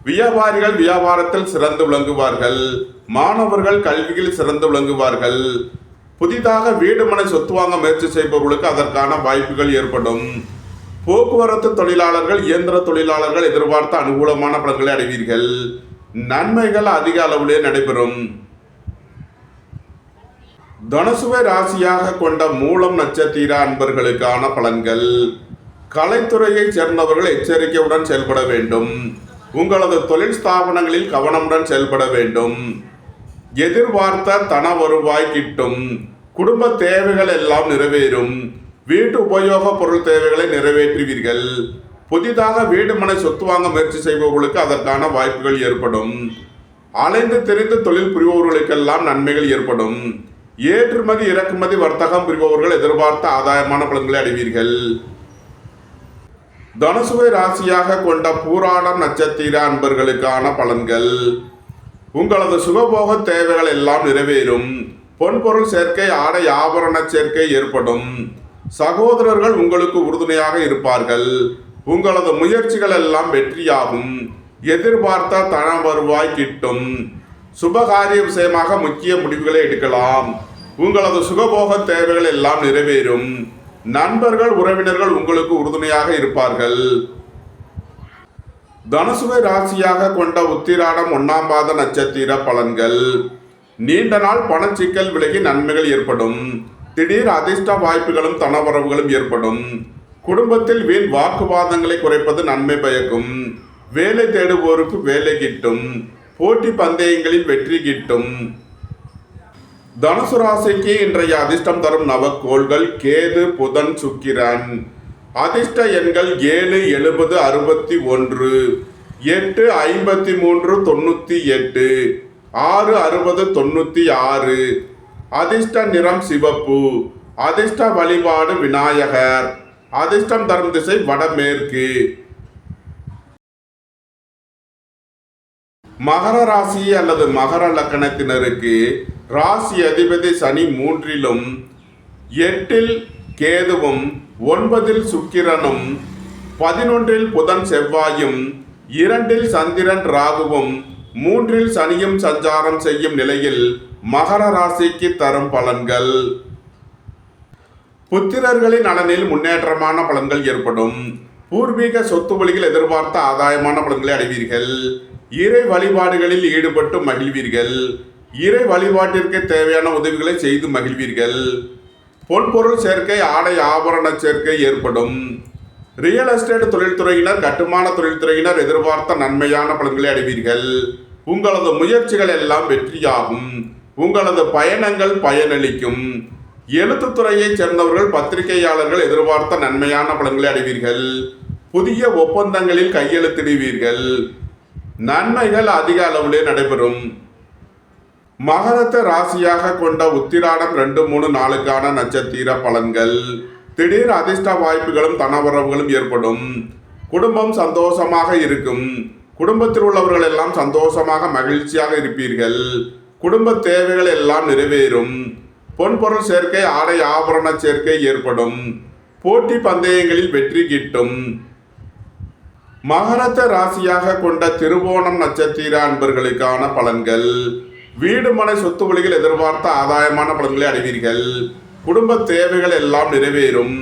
வியாபாரிகள் வியாபாரத்தில் சிறந்து விளங்குவார்கள். மாணவர்கள் கல்வியில் சிறந்து விளங்குவார்கள். புதிதாக வீடு மனை சொத்து வாங்க முயற்சி செய்பவர்களுக்கு அதற்கான வாய்ப்புகள் ஏற்படும். போக்குவரத்து தொழிலாளர்கள், இயந்திர தொழிலாளர்கள் எதிர்பார்த்த அனுகூலமான பலன்களை அடைவீர்கள். நன்மைகள் அதிக அளவிலே நடைபெறும். தனுசுவை ராசியாக கொண்ட மூலம் நட்சத்திர அன்பர்களுக்கான பலன்கள். கலைத்துறையை சேர்ந்தவர்கள் எச்சரிக்கையுடன் செயல்பட வேண்டும். உங்களது தொழில் ஸ்தாபனங்களில் கவனமுடன் செயல்பட வேண்டும். எதிர்பார்த்த தன வருவாய் கிட்டும். குடும்ப தேவைகள் எல்லாம் நிறைவேறும். வீட்டு உபயோக பொருள் தேவைகளை நிறைவேற்றுவீர்கள். புதிதாக வீடு மனை சொத்து வாங்க முயற்சி செய்பவர்களுக்கு அதற்கான வாய்ப்புகள் ஏற்படும். அலைந்து திரிந்து தொழில் புரிபவர்களுக்கெல்லாம் நன்மைகள் ஏற்படும். ஏற்றுமதி இறக்குமதி வர்த்தகம் புரிபவர்கள் எதிர்பார்த்த ஆதாயமான பலன்களை அடைவீர்கள். தனுசுவை ராசியாக கொண்ட பூராடம் நட்சத்திர அன்பர்களுக்கான பலன்கள். உங்களது சுகபோக தேவைகள் எல்லாம் நிறைவேறும். பொன்பொருள் சேர்க்கை, ஆடை ஆபரண சேர்க்கை ஏற்படும். சகோதரர்கள் உங்களுக்கு உறுதுணையாக இருப்பார்கள். உங்களது முயற்சிகள் எல்லாம் வெற்றியாகும். எதிர்பார்த்த தன வருவாய் கிட்டும். சுபகாரிய விஷயமாக முக்கிய முடிவுகளை எடுக்கலாம். உங்களது சுகபோக தேவைகள் எல்லாம் நிறைவேறும். நண்பர்கள் உறவினர்கள் உங்களுக்கு உறுதுணையாக இருப்பார்கள். தனுசுவை ராசியாக கொண்ட உத்திராடம் 1ஆம் பாத நட்சத்திர பலன்கள். நீண்ட நாள் பணச்சிக்கல் விலகி நன்மைகள் ஏற்படும். திடீர் அதிர்ஷ்ட வாய்ப்புகளும் தனவரவுகளும் ஏற்படும். குடும்பத்தில் வீண் வாக்குவாதங்களை குறைப்பது நன்மை பயக்கும். வேலை தேடுவோருக்கு வேலை கிட்டும். போட்டி பந்தயங்களில் வெற்றி கிட்டும். தனுசு ராசிக்கு இன்றைய அதிர்ஷ்டம் தரும் நவக்கோள்கள் கேது, புதன், சுக்கிரன். அதிர்ஷ்ட எண்கள் 7, 70, 61, 8, 53, 98, 6, 60, 96. அதிர்ஷ்ட நிறம் சிவப்பு. அதிர்ஷ்ட வழிபாடு விநாயகர். அதிர்ஷ்டம் தரும் திசை வடமேற்கு. மகர ராசி அல்லது மகர லக்கணத்தினருக்கு ராசி அதிபதி சனி 3லும் 8ல் கேதுவும் 9ல் சுக்கிரனும் 11ல் புதன் செவ்வாயும் 2ல் சந்திரன் ராகுவும் 3ல் சனியும் சஞ்சாரம் செய்யும் நிலையில் மகர ராசிக்கு தரும் பலன்கள். புத்திரர்களின் நலனில் முன்னேற்றமான பலன்கள் ஏற்படும். பூர்வீக சொத்து வழியில் எதிர்பார்த்த ஆதாயமான பலன்களை அடைவீர்கள். இறை வழிபாடுகளில் ஈடுபட்டு மகிழ்வீர்கள். இறை வழிபாட்டிற்கு தேவையான உதவிகளை செய்து மகிழ்வீர்கள். பொன்பொருள் சேர்க்கை, ஆடை ஆபரண சேர்க்கை ஏற்படும். ரியல் எஸ்டேட் தொழில்துறையினர், கட்டுமான தொழில்துறையினர் எதிர்பார்த்த நன்மையான பலன்களை அடைவீர்கள். உங்களது முயற்சிகள் எல்லாம் வெற்றியாகும். உங்களது பயணங்கள் பயனளிக்கும். எழுத்துத்துறையைச் சேர்ந்தவர்கள், பத்திரிகையாளர்கள் எதிர்பார்த்த நன்மையான பலன்களை அடைவீர்கள். புதிய ஒப்பந்தங்களில் கையெழுத்திடுவீர்கள். நன்மைகள் அதிக அளவிலே நடைபெறும். மகரத்தை ராசியாக கொண்ட உத்திராடம் 2, 3, 4க்கான நட்சத்திர பலன்கள். திடீர் அதிர்ஷ்ட வாய்ப்புகளும் தனவரவுகளும் ஏற்படும். குடும்பம் சந்தோஷமாக இருக்கும். குடும்பத்தில் உள்ளவர்கள் எல்லாம் சந்தோஷமாக மகிழ்ச்சியாக இருப்பீர்கள். குடும்ப தேவைகள் எல்லாம் நிறைவேறும். பொன்பொருள் சேர்க்கை, ஆடை ஆபரண சேர்க்கை ஏற்படும். போட்டி பந்தயங்களில் வெற்றி கிட்டும். மகரத்தை ராசியாக கொண்ட திருவோணம் நட்சத்திர அன்பர்களுக்கான பலன்கள். வீடு மனை சொத்து வழியில் எதிர்பார்த்த ஆதாயமான பலன்களை அடைவீர்கள். குடும்ப தேவைகள் எல்லாம் நிறைவேறும்.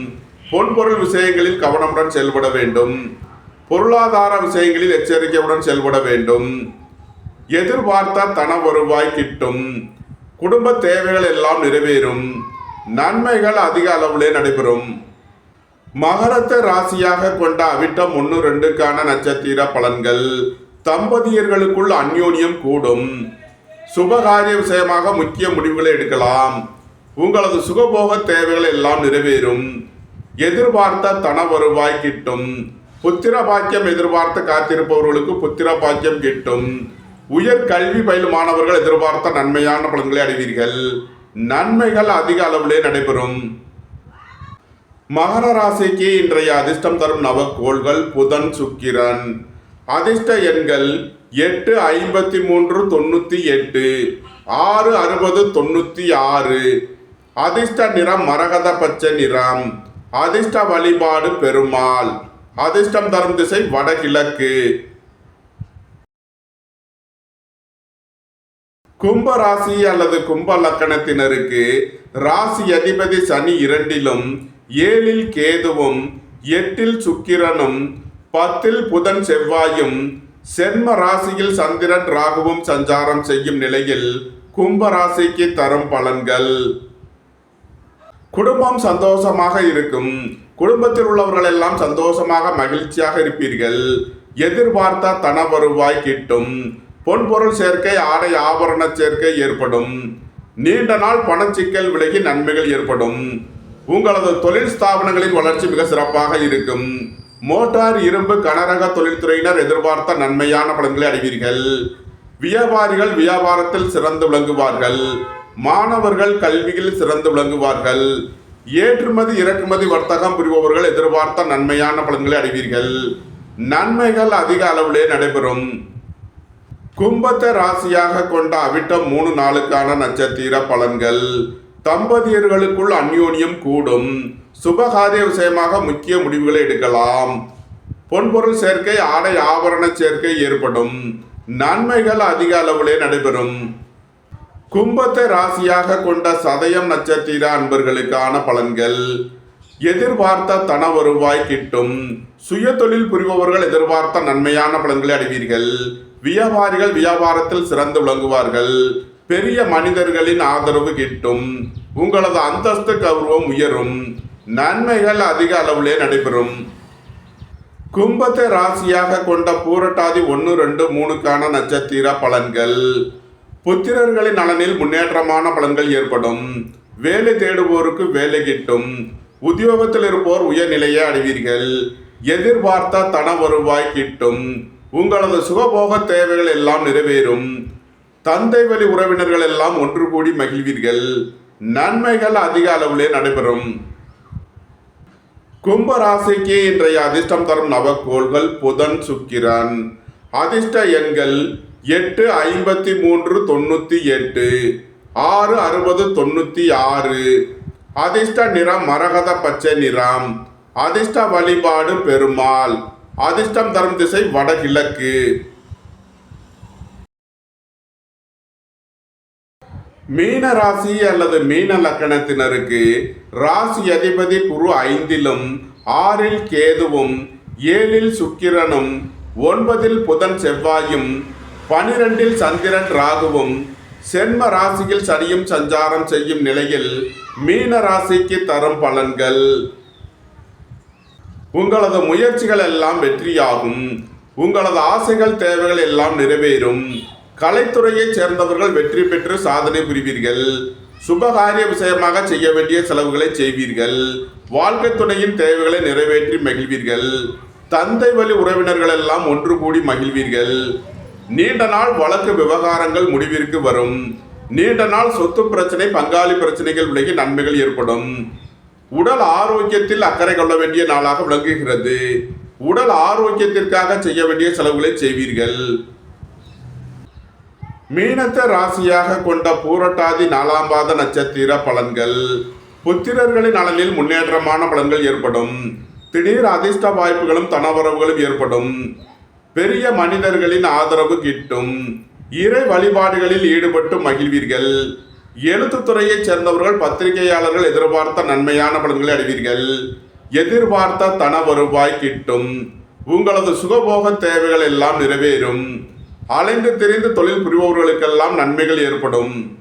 பொன்பொருள் விஷயங்களில் கவனமுடன் செயல்பட வேண்டும். பொருளாதார விஷயங்களில் எச்சரிக்கையுடன் செயல்பட வேண்டும். எதிர்பார்த்த தன வருவாய் கிட்டும். குடும்ப தேவைகள் எல்லாம் நிறைவேறும். நன்மைகள் அதிக அளவிலே நடைபெறும். மகரத்தை ராசியாக கொண்ட அவிட்டம் 1-2க்கான நட்சத்திர பலன்கள். தம்பதியர்களுக்குள் அந்யோன்யம் கூடும். சுபகாரிய விஷயமாக முக்கிய முடிவுகளை எடுக்கலாம். உங்களது சுகபோக தேவைகள் எல்லாம் நிறைவேறும். எதிர்பார்த்த தன வருவாய் கிட்டும். புத்திர பாக்கியம் எதிர்பார்த்து காத்திருப்பவர்களுக்கு புத்திர பாக்கியம் கிட்டும். உயர் கல்வி பயிலும் மாணவர்கள் எதிர்பார்த்த நன்மையான பலன்களை அடைவீர்கள். நன்மைகள் அதிக அளவிலே நடைபெறும். மகர ராசிக்கு இன்றைய அதிர்ஷ்டம் தரும் நவக்கோள்கள் புதன், சுக்கிரன். அதிர்ஷ்ட எண்கள் 8, 53, 98, 6, 60, 96. அதிர்ஷ்ட நிறம் மரகத பச்சை நிறம். அதிர்ஷ்ட வழிபாடு பெருமாள். அதிர்ஷ்டம் தரும் திசை வடகிழக்கு. கும்ப ராசி அல்லது கும்ப லக்கணத்தினருக்கு ராசி அதிபதி சனி 2லும் 7ல் கேதுவும் 8ல் சுக்கிரனும் 10ல் புதன் செவ்வாயும் சென்ம ராசியில் சந்திரன் ராகுவும் சஞ்சாரம் செய்யும் நிலையில் கும்ப ராசிக்கு தரும் பலன்கள். குடும்பம் சந்தோஷமாக இருக்கும். குடும்பத்தில் உள்ளவர்கள் எல்லாம் சந்தோஷமாக மகிழ்ச்சியாக இருப்பீர்கள். எதிர்பார்த்த தன வருவாய் கிட்டும். பொன்பொருள் சேர்க்கை, ஆடை ஆபரண சேர்க்கை ஏற்படும். நீண்ட நாள் பணச்சிக்கல் விலகி நன்மைகள் ஏற்படும். உங்களது தொழில் ஸ்தாபனங்களின் வளர்ச்சி மிக சிறப்பாக இருக்கும். மோட்டார், இரும்பு, கனரக தொழில்துறையினர் எதிர்பார்த்த நன்மையான பலன்களை அடைவீர்கள். வியாபாரிகள் வியாபாரத்தில் சிறந்து விளங்குவார்கள். மாணவர்கள் கல்வியில் சிறந்து விளங்குவார்கள். ஏற்றுமதி இறக்குமதி வர்த்தகம் புரிபவர்கள் எதிர்பார்த்த நன்மையான பலன்களை அடைவீர்கள். நன்மைகள் அதிக அளவிலே நடைபெறும். கும்பத்தை ராசியாக கொண்ட அவிட்டம் 3-4க்கான நட்சத்திர பலன்கள். தம்பதியர்களுக்குள் அந்யோன்யம் கூடும். சுபகாரிய விஷயமாக முக்கிய முடிவுகளை எடுக்கலாம். பொன்பொருள் சேர்க்கை, ஆடை ஆபரண சேர்க்கை ஏற்படும். நன்மைகள் அதிக அளவிலே நடைபெறும். கும்பத்தை ராசியாக கொண்ட சதயம் நட்சத்திர அன்பர்களுக்கான பலன்கள். எதிர்பார்த்த தன வருவாய் கிட்டும். சுய தொழில் புரிபவர்கள் எதிர்பார்த்த நன்மையான பலன்களை அடைவீர்கள். வியாபாரிகள் வியாபாரத்தில் சிறந்து விளங்குவார்கள். பெரிய மனிதர்களின் ஆதரவு கிட்டும். உங்களது அந்தஸ்து கௌரவம் உயரும். நன்மைகள் அதிக அளவிலே நடைபெறும். கும்பத்தை ராசியாக கொண்ட பூரட்டாதி 1, 2, 3க்கான நட்சத்திர பலன்கள். புத்திரர்களின் நலனில் முன்னேற்றமான பலன்கள் ஏற்படும். வேலை தேடுவோருக்கு வேலை கிட்டும். உத்தியோகத்தில் இருப்போர் உயர்நிலையை அடைவீர்கள். எதிர்பார்த்த தன வருவாய் கிட்டும். உங்களது சுகபோக தேவைகள் எல்லாம் நிறைவேறும். தந்தை வழி உறவினர்கள் எல்லாம் ஒன்று கூடி மகிழ்வீர்கள். நன்மைகள் அதிக அளவிலே நடைபெறும். கும்ப ராசிக்கு இன்றைய அதிர்ஷ்டம் தரும் நவக்கோள்கள் புதன், சுக்கிரன். அதிர்ஷ்ட எண்கள் 8, 53, 98, 6, 60, 96. அதிர்ஷ்ட நிறம் மரகத பச்சை நிறம். அதிர்ஷ்ட வழிபாடு பெருமாள். அதிர்ஷ்டம் தரும் திசை வடகிழக்கு. மீன ராசி அல்லது மீன லக்கணத்தினருக்கு ராசி அதிபதி குரு 5லும் 6ல் கேதுவும் 7ல் சுக்கிரனும் 9ல் புதன் செவ்வாயும் 12ல் சந்திரன் ராகுவும் சென்ம ராசியில் சனியும் சஞ்சாரம் செய்யும் நிலையில் மீன ராசிக்கு தரும் பலன்கள். உங்களது முயற்சிகள் எல்லாம் வெற்றியாகும். உங்களது ஆசைகள் தேவைகள் எல்லாம் நிறைவேறும். கலைத்துறையைச் சேர்ந்தவர்கள் வெற்றி பெற்று சாதனை புரிவீர்கள். சுபகாரிய விஷயமாக செய்ய வேண்டிய செலவுகளை செய்வீர்கள். வாழ்க்கை துணையின் தேவைகளை நிறைவேற்றி மகிழ்வீர்கள். தந்தை வழி உறவினர்கள் எல்லாம் ஒன்று கூடி மகிழ்வீர்கள். நீண்ட நாள் வழக்கு விவகாரங்கள் முடிவிற்கு வரும். நீண்ட நாள் சொத்து பிரச்சனை, பங்காளி பிரச்சனைகள் விலகி நன்மைகள் ஏற்படும். உடல் ஆரோக்கியத்தில் அக்கறை கொள்ள வேண்டிய நாளாக விளங்குகிறது. உடல் ஆரோக்கியத்திற்காக செய்ய வேண்டிய செலவுகளை செய்வீர்கள். மீனத்தை ராசியாக கொண்ட பூரட்டாதி 4ஆம் பாத நட்சத்திர பலன்கள். புத்திரர்களின் நலனில் முன்னேற்றமான பலன்கள் ஏற்படும். திடீர் அதிர்ஷ்ட வாய்ப்புகளும் தனவரவுகளும் ஏற்படும். பெரிய மனிதர்களின் ஆதரவு கிட்டும். இறை வழிபாடுகளில் ஈடுபட்டு மகிழ்வீர்கள். எழுத்துத்துறையைச் சேர்ந்தவர்கள் பத்திரிகையாளர்கள் எதிர்பார்த்த நன்மையான பலன்களை அடைவீர்கள். எதிர்பார்த்த தன வருவாய் கிட்டும். உங்களது சுகபோக தேவைகள் எல்லாம் நிறைவேறும். அலைந்து திரிந்து தொழில் புரிபவர்களுக்கெல்லாம் நன்மைகள் ஏற்படும்.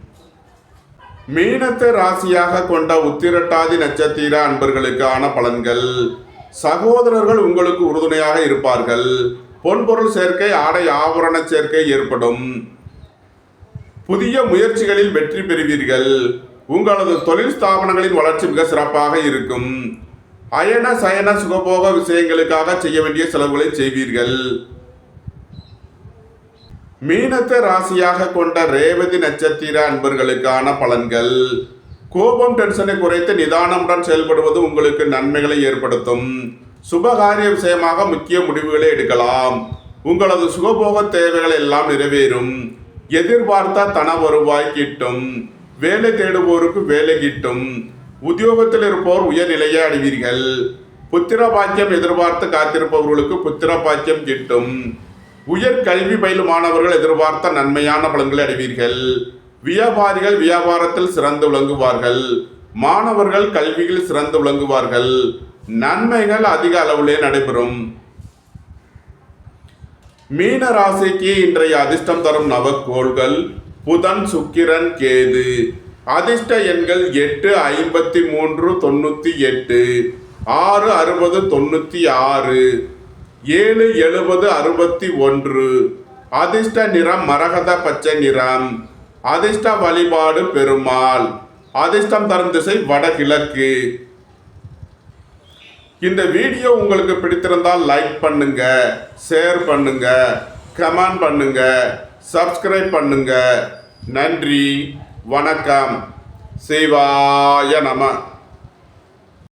மீனத்தை ராசியாக கொண்ட உத்திரட்டாதி நட்சத்திர அன்பர்களுக்கான பலன்கள். சகோதரர்கள் உங்களுக்கு உறுதுணையாக இருப்பார்கள். பொன்பொருள் சேர்க்கை, ஆடை ஆபரண சேர்க்கை ஏற்படும். புதிய முயற்சிகளில் வெற்றி பெறுவீர்கள். உங்களது தொழில் ஸ்தாபனங்களின் வளர்ச்சி மிக சிறப்பாக இருக்கும். அயன சயன சுகபோக விஷயங்களுக்காக செய்ய வேண்டிய செலவுகளை செய்வீர்கள். மீனத்தை ராசியாக கொண்ட ரேவதி நட்சத்திர அன்பர்களுக்கான பலன்கள். கோபம் டென்ஷனை குறைத்து நிதானமுடன் செயல்படுவது உங்களுக்கு நன்மைகளை ஏற்படுத்தும். சுபகாரிய விஷயமாக முக்கிய முடிவுகளை எடுக்கலாம். உங்களது சுகபோக தேவைகள் எல்லாம் நிறைவேறும். எதிர்பார்த்த தன வருவாய் கிட்டும். வேலை தேடுவோருக்கு வேலை கிட்டும். உத்தியோகத்தில் இருப்போர் உயர்நிலையை அடைவீர்கள். புத்திர பாக்கியம் எதிர்பார்த்து காத்திருப்பவர்களுக்கு புத்திர பாக்கியம் கிட்டும். உயர் கல்வி பயிலும் மாணவர்கள் எதிர்பார்த்த நன்மையான பலன்களை அடைவீர்கள். வியாபாரிகள் வியாபாரத்தில் சிறந்து விளங்குவார்கள். மாணவர்கள் கல்வியில் சிறந்து விளங்குவார்கள். நன்மைகள் அதிக அளவிலே நடைபெறும். மீன ராசிக்கு இன்றைய அதிர்ஷ்டம் தரும் நவக்கோள்கள் புதன், சுக்கிரன், கேது. அதிர்ஷ்ட எண்கள் 8, 53, 98, 6, 60, 96, 7, 70, 61. அதிர்ஷ்ட நிறம் மரகத பச்சை நிறம். அதிர்ஷ்ட வழிபாடு பெருமாள். அதிர்ஷ்டம் தரும் திசை வடகிழக்கு. இந்த வீடியோ உங்களுக்கு பிடித்திருந்தால் லைக் பண்ணுங்க, ஷேர் பண்ணுங்க, கமெண்ட் பண்ணுங்க, சப்ஸ்கிரைப் பண்ணுங்க. நன்றி, வணக்கம். சிவாய நம.